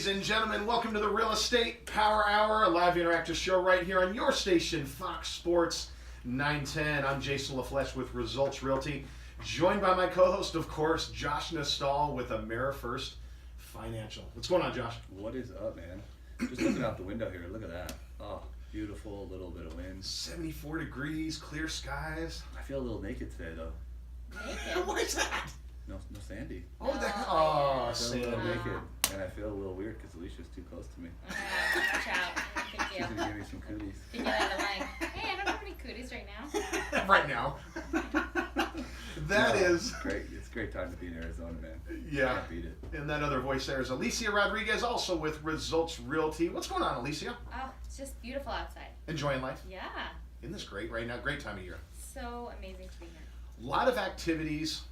Ladies and gentlemen, welcome to the Real Estate Power Hour, a live interactive show right here on your station, Fox Sports 910. I'm Jason LaFleche with Results Realty, joined by my co-host, of course, Josh Nastall with AmeriFirst Financial. What's going on, Josh? What is up, man? Just looking out the window here, look at that. Oh, beautiful, little bit of wind. 74 degrees, clear skies. I feel a little naked today, though. Naked? Why is that? No Sandy. Oh, that. I Oh, feel a little Sandy. naked, and I feel a little weird because Alicia's too close to me. Watch out. Thank She's you. gonna give me some cooties. You get out of the way. Hey, I don't have any cooties right now. Right now. That No, is. great. It's a great time to be in Arizona, man. Yeah. Can't beat it. And that other voice there is Alicia Rodriguez, also with Results Realty. What's going on, Alicia? Oh, it's just beautiful outside. Enjoying life? Yeah. Isn't this great right now? Great time of year. So amazing to be here. A lot of activities.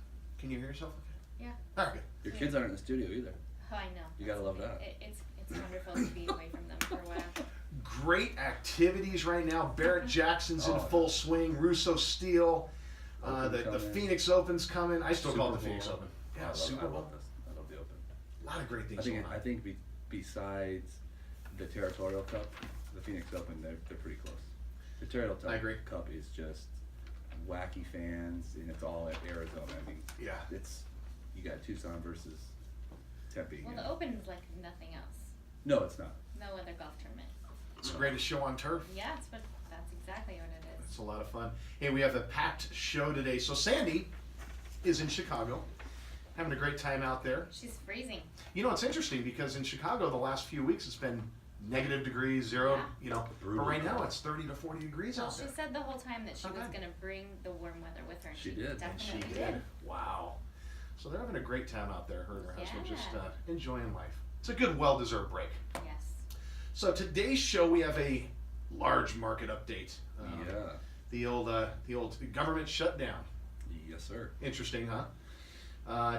Can you hear yourself? Yeah. All right, good. Your kids aren't in the studio either. Oh, I know. You gotta love that. It's wonderful to be away from them for a while. Great activities right now. Barrett Jackson's in Oh, full swing. Russo Steel. Open The coming. Phoenix Open's coming. I still call it the Super Phoenix Bowl. Open. I Yeah, love, Super I Bowl. love this. I love the Open. A lot of great I things think going on. besides the Territorial Cup, the Phoenix Open, they're pretty close. The Territorial I agree. Cup is just wacky fans, and it's all at Arizona. I mean, Yeah. you got Tucson versus Tempe. Well, and- the Open is like nothing else. No, it's not. No other golf tournament. It's the greatest show on turf. Yeah, that's exactly what it is. It's a lot of fun. Hey, we have a packed show today. So Sandy is in Chicago, having a great time out there. She's freezing. You know, it's interesting because in Chicago the last few weeks it's been negative degrees, zero, Yeah. you know. Brutal But right now cold. it's 30 to 40 degrees Well, out she there. said the whole time that she Not was bad. going to bring the warm weather with her. And She did. And she Definitely did. Wow. So they're having a great time out there, her and her husband, Yeah. just enjoying life. It's a good, well-deserved break. Yes. So today's show we have a large market update. Yeah. The old government shutdown. Yes, sir. Interesting, huh?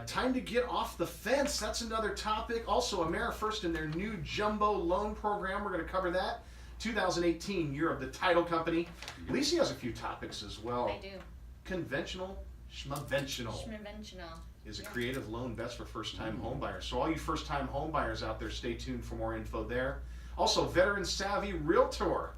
Time to get off the fence. That's another topic. Also, AmeriFirst and their new jumbo loan program. We're going to cover that. 2018 year of the title company. Lisa has a few topics as well. I do. Conventional, schmaventional Schmaventional. is a Yeah. creative loan best for first-time home buyers. So all you first-time home buyers out there, stay tuned for more info there. Also, veteran savvy realtor.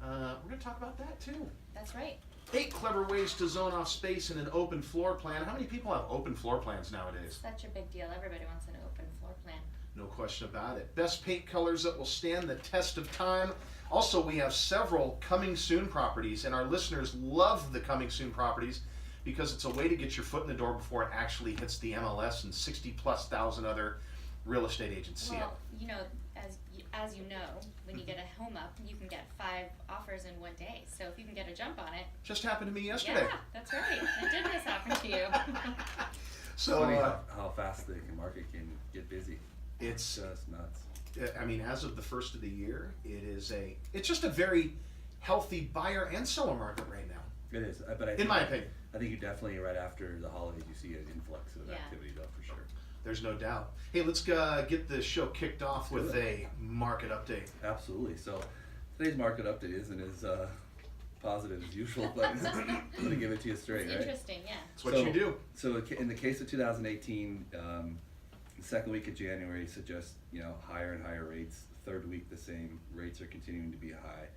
We're going to talk about that too. That's right. 8 clever ways to zone off space in an open floor plan. How many people have open floor plans nowadays? Such a big deal. Everybody wants an open floor plan. No question about it. Best paint colors that will stand the test of time. Also, we have several coming soon properties, and our listeners love the coming soon properties because it's a way to get your foot in the door before it actually hits the MLS and 60+ thousand other real estate agents see it. Well, you know, as you know, when you get a home up, you can get 5 offers in one day. So if you can get a jump on it, Just happened to me yesterday. yeah, that's right. It did this happen to you. So Funny how fast the market can get busy. it's Just nuts. I mean, as of the first of the year, it's just a very healthy buyer and seller market right now, It is, but I in think, my opinion. I think you definitely right after the holidays you see an influx of Yeah. activity though for sure. There's no doubt. Hey, let's get the show kicked off Let's with do a market update. Absolutely. So today's market update isn't as positive as usual, but I'm gonna give it to you straight, It's right? interesting, yeah. That's what you do. So in the case of 2018, the second week of January suggests higher and higher rates. Third week, the same rates are continuing to be high.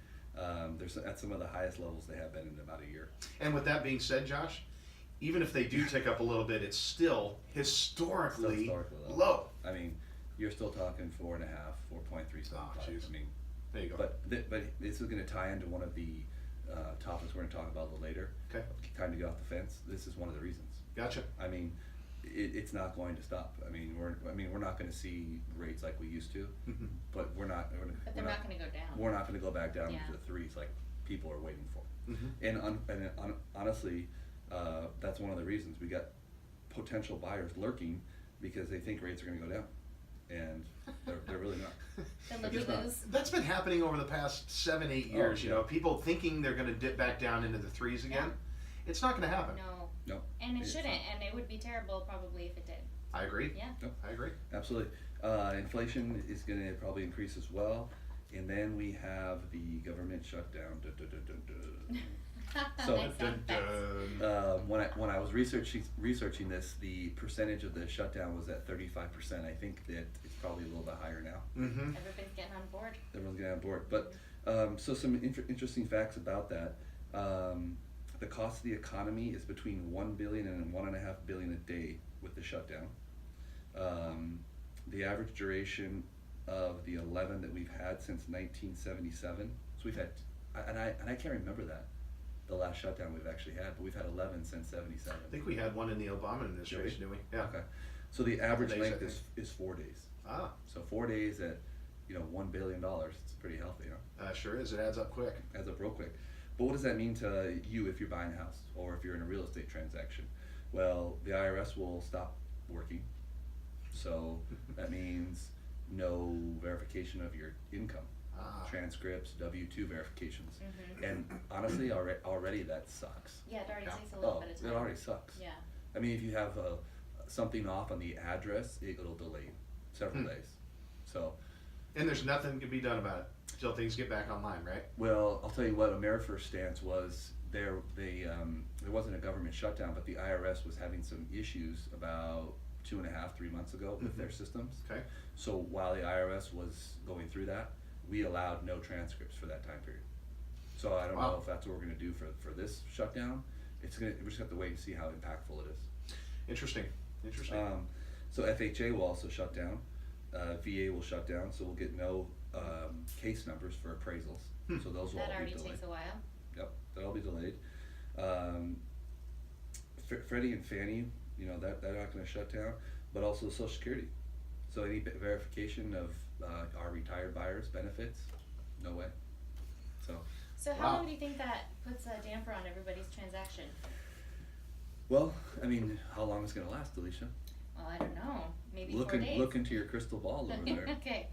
There's at some of the highest levels they have been in about a year. And with that being said, Josh, even if they do tick up a little bit, it's still historically low. I mean, you're still talking 4.5, 4.375. Oh, jeez. I mean, There you go. but this is going to tie into one of the topics we're going to talk about a little later. Okay. Time to get off the fence. This is one of the reasons. Gotcha. I mean, it's not going to stop. I mean, we're not going to see rates like we used to, Mhm. but we're not. But they're not going to go down. We're not going to go back down Yeah. into the threes like people are waiting for. Mhm. And honestly, that's one of the reasons we got potential buyers lurking because they think rates are going to go down, and they're really not. The They're looky just not. loos. That's been happening over the past 7-8 years. You yeah. know, people thinking they're going to dip back down into the threes again. It's not going to happen. No. No, And it It's shouldn't, not. and it would be terrible probably if it did. I agree. Yeah. I agree. absolutely. Inflation is going to probably increase as well, and then we have the government shutdown. That So, sounds Dun, bad. dun. When I was researching this, the percentage of the shutdown was at 35%. I think that it's probably a little bit higher now. Mm-hmm. Everybody's getting on board. Everyone's getting on board. But so some interesting facts about that. The cost of the economy is between $1 billion and $1.5 billion a day with the shutdown. The average duration of the 11 that we've had since 1977. So we've had, and I can't remember the last shutdown we've actually had, but we've had 11 since 77. I think we had one in the Obama administration, didn't we? Yeah. Okay. So the average days, length I think. is 4 days. Ah, So 4 days at $1 billion. It's pretty healthy, huh? sure is. It adds up quick. Adds up real quick. But what does that mean to you if you're buying a house or if you're in a real estate transaction? Well, the IRS will stop working. So that means no verification of your income, transcripts, W-2 verifications. Mm-hmm. And honestly, already that sucks. Yeah, it already Yeah. takes a little bit of time. It already sucks. Yeah. I mean, if you have something off on the address, it'll delay several days. So, And there's nothing can be done about it until things get back online, right? well, I'll tell you what AmeriFirst stance was. There wasn't a government shutdown, but the IRS was having some issues about 2.5-3 months ago with their systems. Okay. So while the IRS was going through that, we allowed no transcripts for that time period. So I don't know if that's what we're gonna do for this shutdown. We just have to wait and see how impactful it is. Interesting. So FHA will also shut down. VA will shut down, so we'll get no case numbers for appraisals. So those will That all already be delayed. takes a while. Yep, that'll be delayed. Freddie and Fannie, they're not gonna shut down, but also Social Security. So any verification of our retired buyers' benefits, no way. So how long do you think that puts a damper on everybody's transaction? Well, I mean, how long is it gonna last, Alicia? Well, I don't know. Maybe Look 4 days. Look into your crystal ball over there. Okay.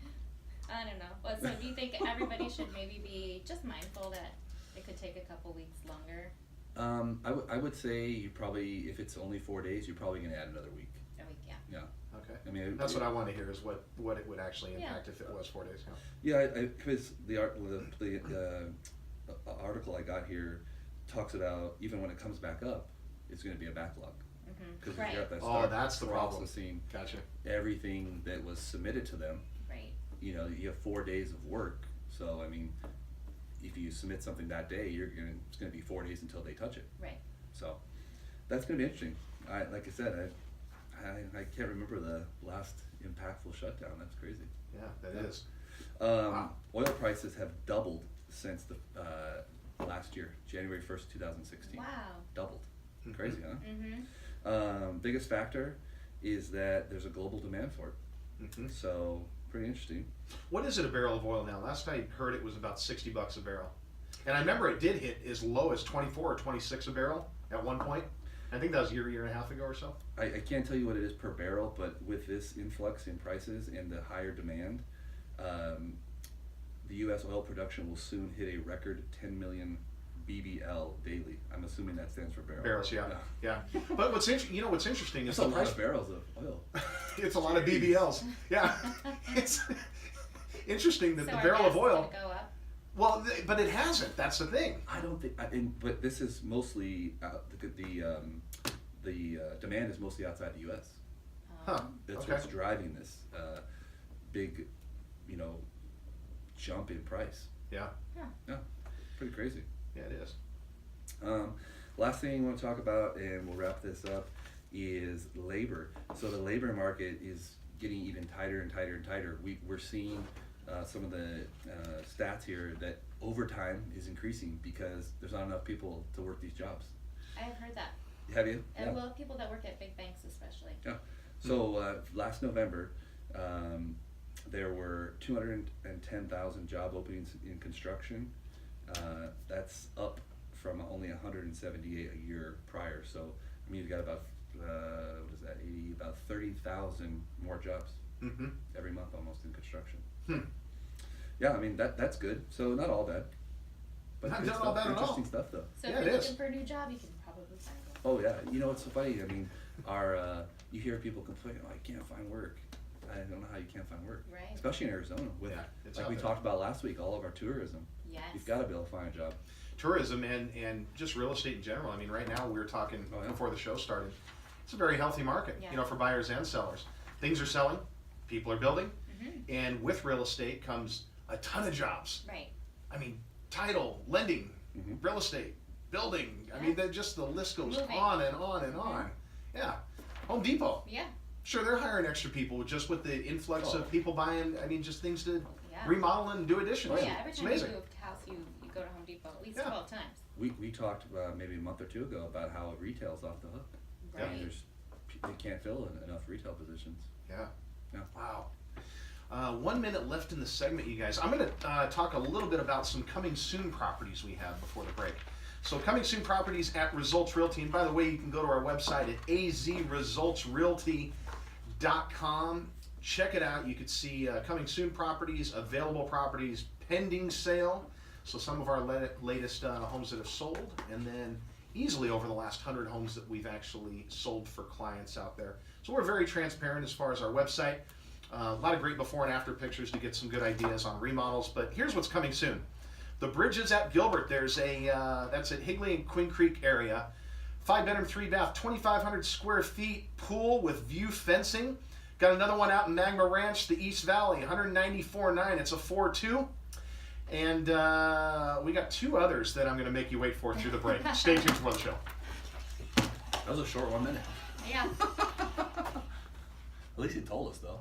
I don't know. Well, so do you think everybody should maybe be just mindful that it could take a couple weeks longer? I would say you probably, if it's only 4 days, you're probably gonna add another week. A week, yeah. Yeah. Okay. I mean, That's what I want to hear is what it would actually impact if it was 4 days. Yeah, because the article I got here talks about even when it comes back up, it's going to be a backlog. Because Right. you're at that Oh, start that's the problem. processing Gotcha. everything that was submitted to them. Right. You have 4 days of work. So I mean, if you submit something that day, it's going to be 4 days until they touch it. Right. So that's going to be interesting. Like I said, I can't remember the last impactful shutdown. That's crazy. Yeah, that is. Wow. Oil prices have doubled since the last year, January 1st, 2016. Wow. Doubled. Crazy, huh? Mm-hmm. Biggest factor is that there's a global demand for it. Mm-hmm. So pretty interesting. What is it a barrel of oil now? Last I heard it was about $60 a barrel. And I remember it did hit as low as 24 or 26 a barrel at one point. I think that was a year and a half ago or so. I can't tell you what it is per barrel, but with this influx in prices and the higher demand, the U.S. oil production will soon hit a record 10 million BBL daily. I'm assuming that stands for barrel. Barrels, yeah. But what's interesting is That's a the lot price. of barrels of oil. It's a lot of BBLs. Yeah. It's interesting that So the our barrel gas of is oil. gonna go up. Well, but it hasn't. That's the thing. I don't think, but this is mostly the demand is mostly outside the U.S. Huh. That's Okay. what's driving this big, jump in price. Yeah. Yeah, pretty crazy. Yeah, it is. Last thing I want to talk about, and we'll wrap this up, is labor. So the labor market is getting even tighter and tighter and tighter. We're seeing some of the stats here that overtime is increasing because there's not enough people to work these jobs. I've heard that. Have you? And well, people that work at big banks especially. Yeah. So last November, there were 210,000 job openings in construction. That's up from only 178 a year prior. So I mean, you've got about what is that? About 30,000 more jobs every month almost in construction. Yeah, I mean that's good. So not all bad. But Not good all stuff, bad at all. interesting stuff though. So Yeah, if it you're is. looking for a new job, you can probably find one. Oh yeah, it's so funny. I mean, you hear people complain, "Oh, I can't find work." I don't know how you can't find work, Right. especially in Arizona. With Yeah, it's like out we there. talked about last week, all of our tourism. Yes. You've got to be able to find a job. tourism and just real estate in general. I mean, right now we were talking Oh, yeah. before the show started. It's a very healthy market, Yeah. you know, for buyers and sellers. Things are selling, people are building, and with real estate comes a ton of jobs. Right. I mean, title, lending, Mhm. real estate, building. I Yeah. mean, just the list goes Moving. on and on and on. Yeah. Home Depot. Yeah. Sure, they're hiring extra people just with the influx of people buying. I mean, just things to Yeah. remodel and do additions. Oh, yeah. Every It's time amazing. you move house, you go to Home Depot at least Yeah. 12 times. We talked maybe a month or two ago about how retail's off the hook. Yeah. I mean, Right. they can't fill enough retail positions. Yeah. Yeah. Wow. 1 minute left in the segment, you guys. I'm going to talk a little bit about some coming soon properties we have before the break. So coming soon properties at Results Realty. And by the way, you can go to our website at azresultsrealty.com. Check it out. You can see coming soon properties, available properties, pending sale. So some of our latest homes that have sold, and then easily over the last 100 homes that we've actually sold for clients out there. So we're very transparent as far as our website. A lot of great before and after pictures to get some good ideas on remodels. But here's what's coming soon. The Bridges at Gilbert. There's that's at Higley and Queen Creek area. 5-bedroom, 3-bath, 2,500 square feet, pool with view fencing. Got another one out in Magma Ranch, the East Valley, 194.9. It's a 4-2. And we got 2 others that I'm going to make you wait for through the break. Stay tuned for the show. That was a short 1 minute. Yeah. At least he told us though.